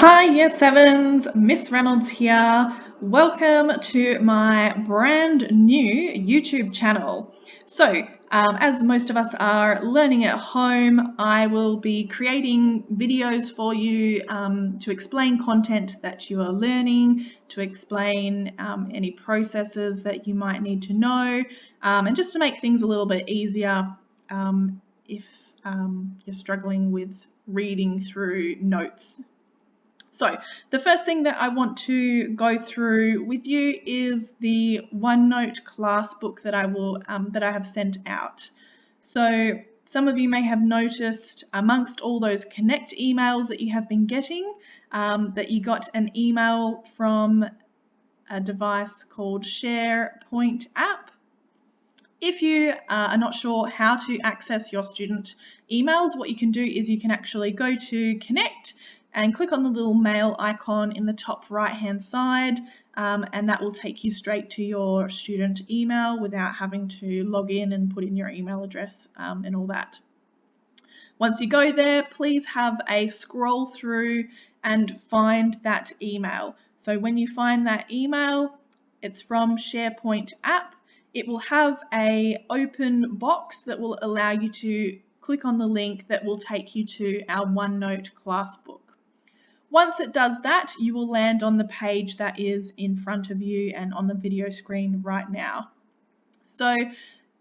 Hi, Year Sevens, Miss Reynolds here. Welcome to my brand new YouTube channel. So, as most of us are learning at home, I will be creating videos for you to explain content that you are learning, to explain any processes that you might need to know, and just to make things a little bit easier if you're struggling with reading through notes. So the first thing that I want to go through with you is the OneNote Classbook that I have sent out. So some of you may have noticed amongst all those Connect emails that you have been getting that you got an email from a device called SharePoint app. If you are not sure how to access your student emails, what you can do is you can actually go to Connect and click on the little mail icon in the top right hand side, and that will take you straight to your student email without having to log in and put in your email address and all that. Once you go there, please have a scroll through and find that email. So when you find that email, it's from SharePoint app. It will have an open box that will allow you to click on the link that will take you to our OneNote Classbook. Once it does that, you will land on the page that is in front of you and on the video screen right now. So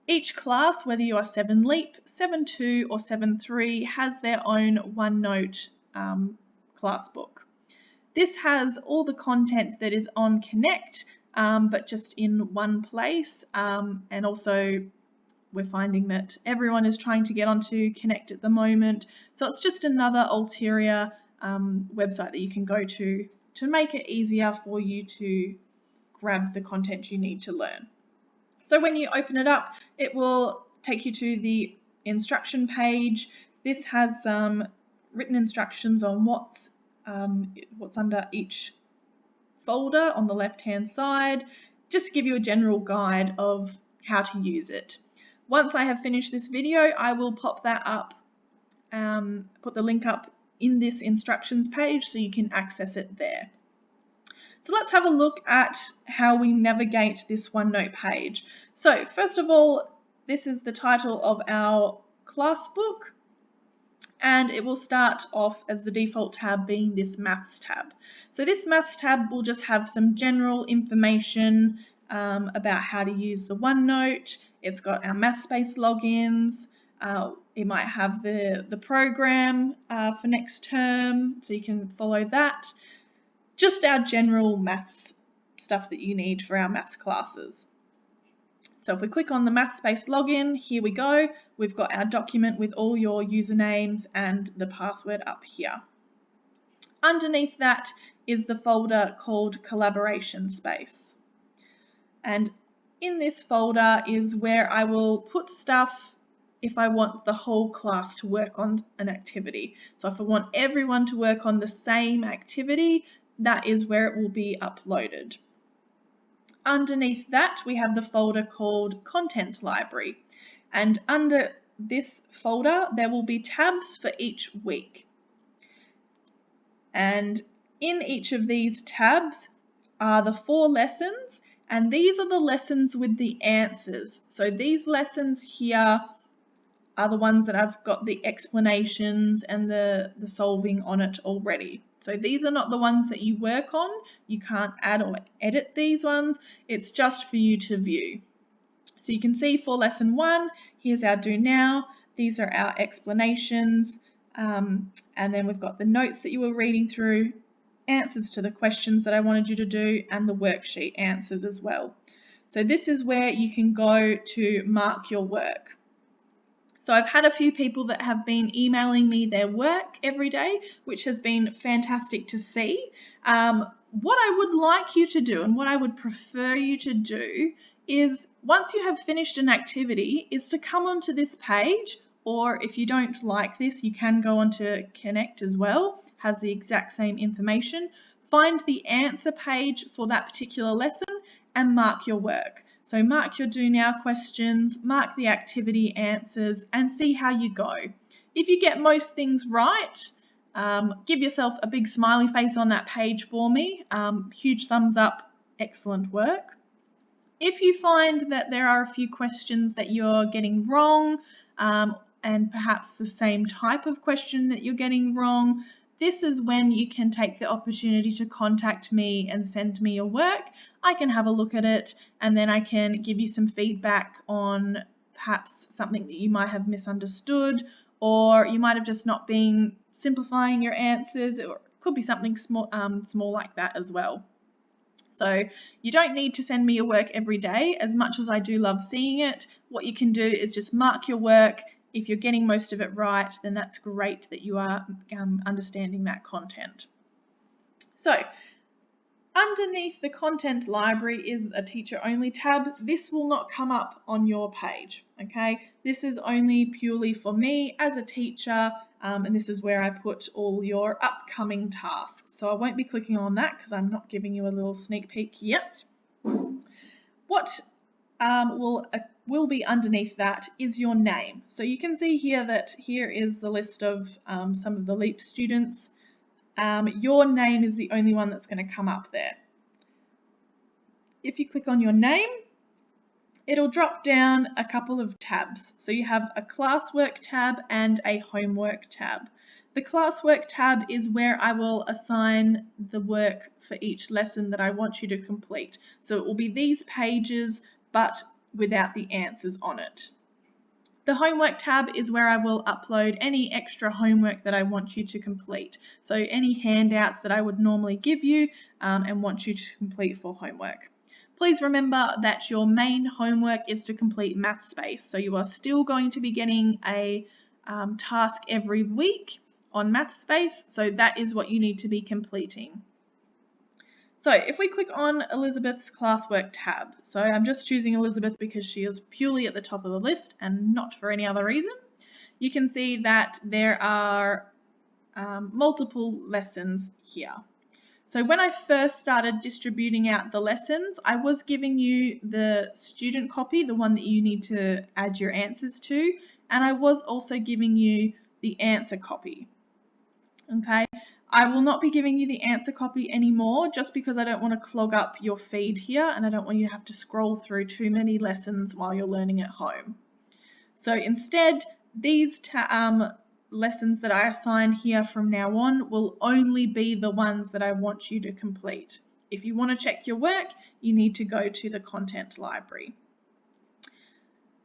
each class, whether you are 7 Leap, 7-2 or 7-3, has their own OneNote Classbook. This has all the content that is on Connect, but just in one place, and also we're finding that everyone is trying to get onto Connect at the moment, so it's just another ulterior website that you can go to make it easier for you to grab the content you need to learn. So when you open it up, it will take you to the instruction page. This has some written instructions on what's under each folder on the left hand side, just to give you a general guide of how to use it. Once I have finished this video, I will pop that up, put the link up in this instructions page so you can access it there. So let's have a look at how we navigate this OneNote page. So first of all, this is the title of our class book, and it will start off as the default tab being this Maths tab. So this Maths tab will just have some general information about how to use the OneNote. It's got our Mathspace logins. It might have the program for next term, so you can follow that. Just our general maths stuff that you need for our maths classes. So if we click on the Mathspace login, here we go. We've got our document with all your usernames and the password up here. Underneath that is the folder called Collaboration Space. And in this folder is where I will put stuff if I want the whole class to work on an activity. So if I want everyone to work on the same activity, that is where it will be uploaded. Underneath that, we have the folder called Content Library. And under this folder, there will be tabs for each week. And in each of these tabs are the 4 lessons, and these are the lessons with the answers. So these lessons here are the ones that I've got the explanations and the solving on it already. So these are not the ones that you work on. You can't add or edit these ones. It's just for you to view. So you can see for lesson 1, here's our do now. These are our explanations. And then we've got the notes that you were reading through, answers to the questions that I wanted you to do, and the worksheet answers as well. So this is where you can go to mark your work. So I've had a few people that have been emailing me their work every day, which has been fantastic to see. What I would like you to do, and what I would prefer you to do, is once you have finished an activity, is to come onto this page, or if you don't like this, you can go onto Connect as well, has the exact same information. Find the answer page for that particular lesson and mark your work. So mark your do now questions, mark the activity answers, and see how you go. If you get most things right, give yourself a big smiley face on that page for me. Huge thumbs up, excellent work. If you find that there are a few questions that you're getting wrong, and perhaps the same type of question that you're getting wrong, this is when you can take the opportunity to contact me and send me your work. I can have a look at it, and then I can give you some feedback on perhaps something that you might have misunderstood, or you might have just not been simplifying your answers. It could be something small like that as well. So you don't need to send me your work every day. As much as I do love seeing it, what you can do is just mark your work. If you're getting most of it right, then that's great that you are understanding that content. So underneath the content library is a teacher only tab. This will not come up on your page, okay? This is only purely for me as a teacher, and this is where I put all your upcoming tasks. So I won't be clicking on that because I'm not giving you a little sneak peek yet. What will be underneath that is your name. So you can see here that here is the list of some of the LEAP students. Your name is the only one that's going to come up there. If you click on your name, it'll drop down a couple of tabs. So you have a classwork tab and a homework tab. The classwork tab is where I will assign the work for each lesson that I want you to complete. So it will be these pages, but without the answers on it. The homework tab is where I will upload any extra homework that I want you to complete. So any handouts that I would normally give you and want you to complete for homework. Please remember that your main homework is to complete math space. So you are still going to be getting a task every week on math space. So that is what you need to be completing. So if we click on Elizabeth's classwork tab, so I'm just choosing Elizabeth because she is purely at the top of the list and not for any other reason, you can see that there are multiple lessons here. So when I first started distributing out the lessons, I was giving you the student copy, the one that you need to add your answers to, and I was also giving you the answer copy. Okay, I will not be giving you the answer copy anymore just because I don't want to clog up your feed here and I don't want you to have to scroll through too many lessons while you're learning at home. So instead, these lessons that I assign here from now on will only be the ones that I want you to complete. If you want to check your work, you need to go to the content library.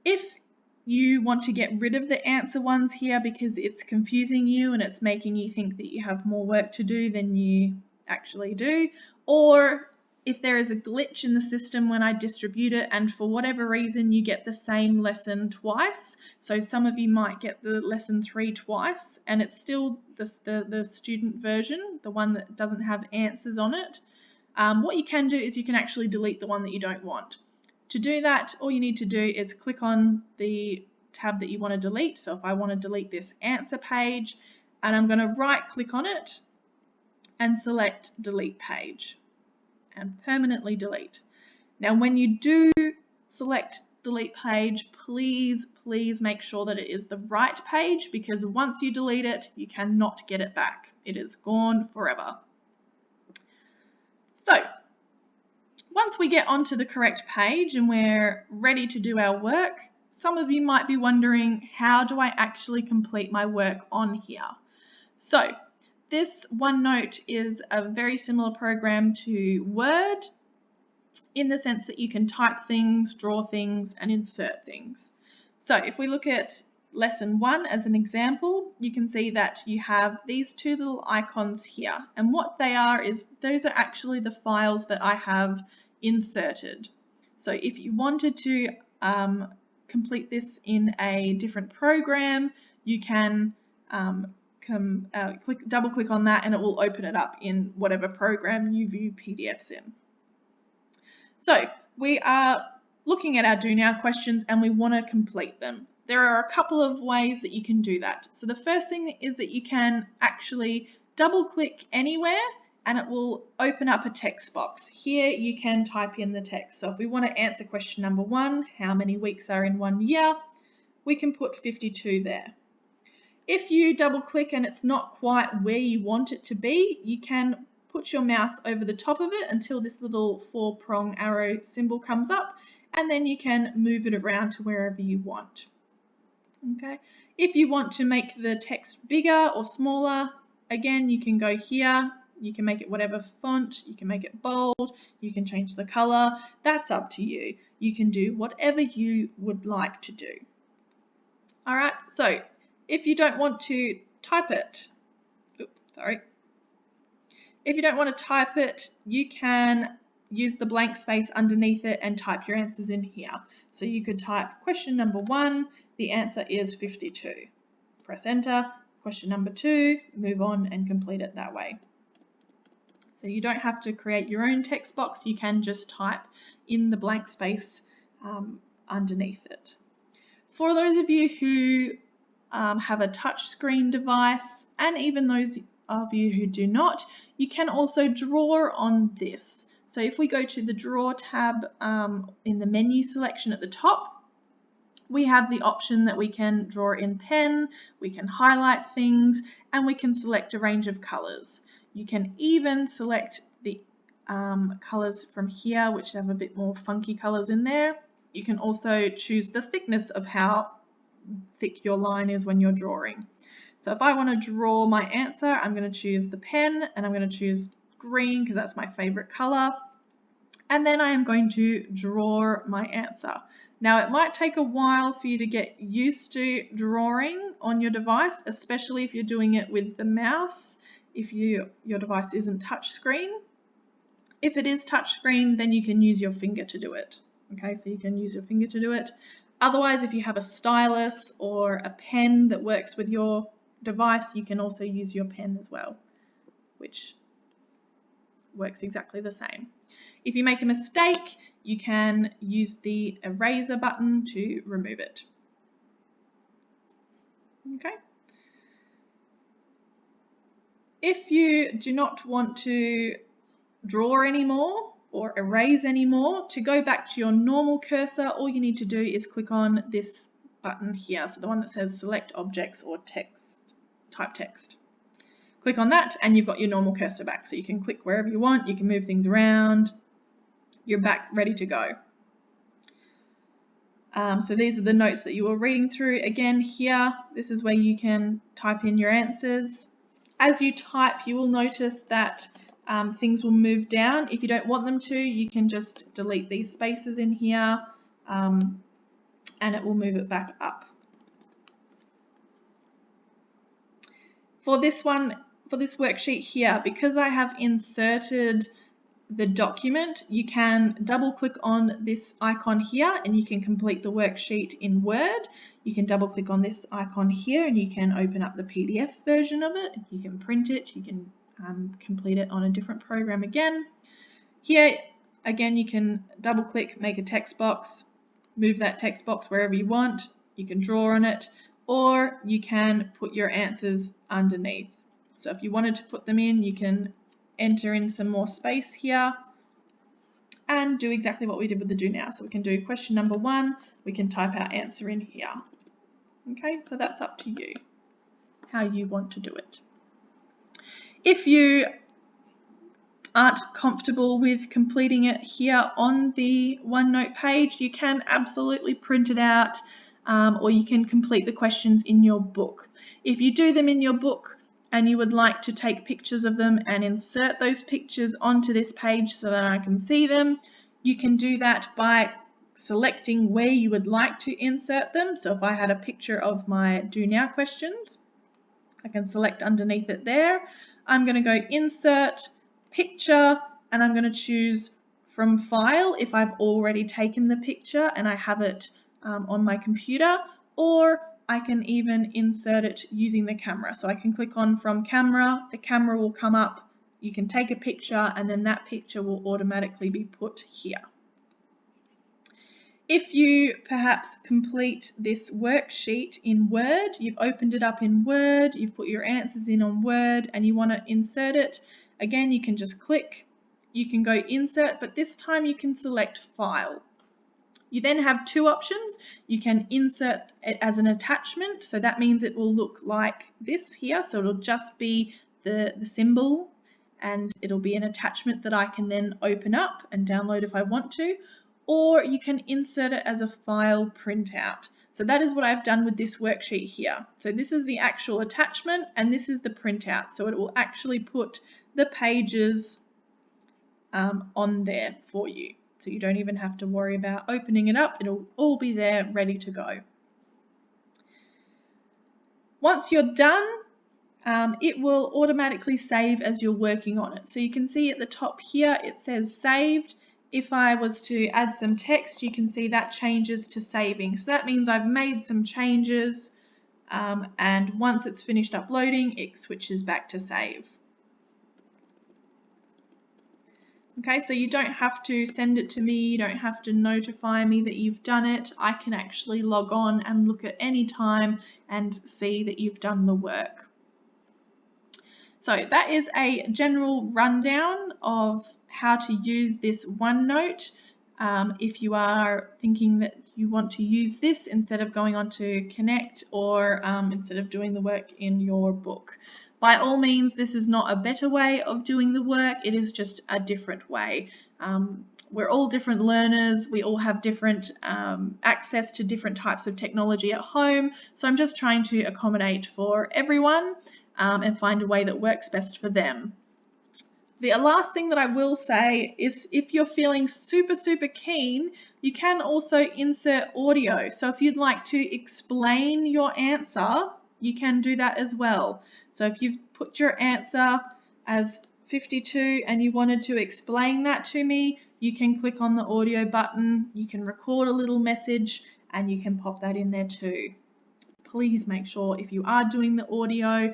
If you want to get rid of the answer ones here because it's confusing you and it's making you think that you have more work to do than you actually do, or if there is a glitch in the system when I distribute it and for whatever reason you get the same lesson twice, so some of you might get the lesson 3 twice and it's still the student version, the one that doesn't have answers on it, what you can do is you can actually delete the one that you don't want. To do that, all you need to do is click on the tab that you want to delete. So if I want to delete this answer page, and I'm going to right click on it and select delete page and permanently delete. Now when you do select delete page, please make sure that it is the right page, because once you delete it, you cannot get it back. It is gone forever. So once we get onto the correct page and we're ready to do our work, some of you might be wondering, how do I actually complete my work on here? So this OneNote is a very similar program to Word in the sense that you can type things, draw things, and insert things. So if we look at lesson 1 as an example, you can see that you have these two little icons here, and what they are is those are actually the files that I have inserted. So if you wanted to complete this in a different program, you can double click on that and it will open it up in whatever program you view PDFs in. So we are looking at our do now questions and we want to complete them. There are a couple of ways that you can do that. So the first thing is that you can actually double click anywhere and it will open up a text box. Here you can type in the text. So if we want to answer question number 1, how many weeks are in 1 year, we can put 52 there. If you double click and it's not quite where you want it to be, you can put your mouse over the top of it until this little 4-prong arrow symbol comes up, and then you can move it around to wherever you want. Okay. If you want to make the text bigger or smaller, again, you can go here. You can make it whatever font, you can make it bold, you can change the color. That's up to you. You can do whatever you would like to do. All right, so if you don't want to type it, if you don't want to type it, you can use the blank space underneath it and type your answers in here. So you could type question number 1, the answer is 52. Press enter. Question number 2, move on and complete it that way. So you don't have to create your own text box, you can just type in the blank space underneath it. For those of you who have a touch screen device, and even those of you who do not, you can also draw on this. So if we go to the Draw tab in the menu selection at the top, we have the option that we can draw in pen, we can highlight things, and we can select a range of colours. You can even select the colours from here, which have a bit more funky colours in there. You can also choose the thickness of how thick your line is when you're drawing. So if I want to draw my answer, I'm going to choose the pen and I'm going to choose green because that's my favourite colour. And then I am going to draw my answer. Now it might take a while for you to get used to drawing on your device, especially if you're doing it with the mouse, if your device isn't touchscreen. If it is touchscreen, then you can use your finger to do it. Okay, so you can use your finger to do it. Otherwise, if you have a stylus or a pen that works with your device, you can also use your pen as well, which works exactly the same. If you make a mistake, you can use the eraser button to remove it. Okay. If you do not want to draw anymore or erase anymore, to go back to your normal cursor, all you need to do is click on this button here, so the one that says select objects or text, type text. Click on that and you've got your normal cursor back, so you can click wherever you want, you can move things around, you're back ready to go. So these are the notes that you were reading through. Again, here, this is where you can type in your answers. As you type, you will notice that things will move down. If you don't want them to, you can just delete these spaces in here and it will move it back up. For this one, for this worksheet here, because I have inserted the document, you can double click on this icon here and you can complete the worksheet in Word. You can double click on this icon here and you can open up the PDF version of it. You can print it, you can complete it on a different program again. Here again, you can double click, make a text box, move that text box wherever you want. You can draw on it, or you can put your answers underneath. So if you wanted to put them in, you can enter in some more space here and do exactly what we did with the do now. So we can do question number 1, we can type our answer in here. Okay, so that's up to you, how you want to do it. If you aren't comfortable with completing it here on the OneNote page, you can absolutely print it out or you can complete the questions in your book. If you do them in your book, and you would like to take pictures of them and insert those pictures onto this page so that I can see them, you can do that by selecting where you would like to insert them. So if I had a picture of my do now questions, I can select underneath it there. I'm going to go insert picture and I'm going to choose from file if I've already taken the picture and I have it on my computer, or I can even insert it using the camera. So I can click on from camera, the camera will come up, you can take a picture and then that picture will automatically be put here. If you perhaps complete this worksheet in Word, you've opened it up in Word, you've put your answers in on Word and you want to insert it, again you can just click, you can go insert, but this time you can select file. You then have two options. You can insert it as an attachment, so that means it will look like this here, so it'll just be the symbol, and it'll be an attachment that I can then open up and download if I want to, or you can insert it as a file printout. So that is what I've done with this worksheet here. So this is the actual attachment and this is the printout, so it will actually put the pages on there for you. So you don't even have to worry about opening it up. It'll all be there ready to go. Once you're done, it will automatically save as you're working on it. So you can see at the top here, it says saved. If I was to add some text, you can see that changes to saving. So that means I've made some changes, and once it's finished uploading, it switches back to save. Okay, so you don't have to send it to me, you don't have to notify me that you've done it. I can actually log on and look at any time and see that you've done the work. So that is a general rundown of how to use this OneNote. If you are thinking that you want to use this instead of going on to Connect or instead of doing the work in your book. By all means, this is not a better way of doing the work, it is just a different way. We're all different learners, we all have different access to different types of technology at home, so I'm just trying to accommodate for everyone and find a way that works best for them. The last thing that I will say is if you're feeling super keen, you can also insert audio. So if you'd like to explain your answer, you can do that as well. So if you've put your answer as 52 and you wanted to explain that to me, you can click on the audio button, you can record a little message and you can pop that in there too. Please make sure if you are doing the audio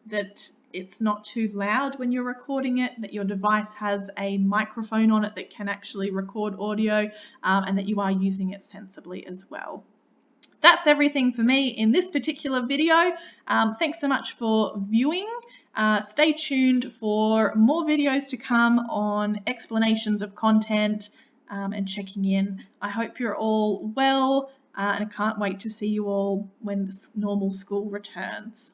that it's not too loud when you're recording it, that your device has a microphone on it that can actually record audio, and that you are using it sensibly as well. That's everything for me in this particular video. Thanks so much for viewing. Stay tuned for more videos to come on explanations of content and checking in. I hope you're all well, and I can't wait to see you all when normal school returns.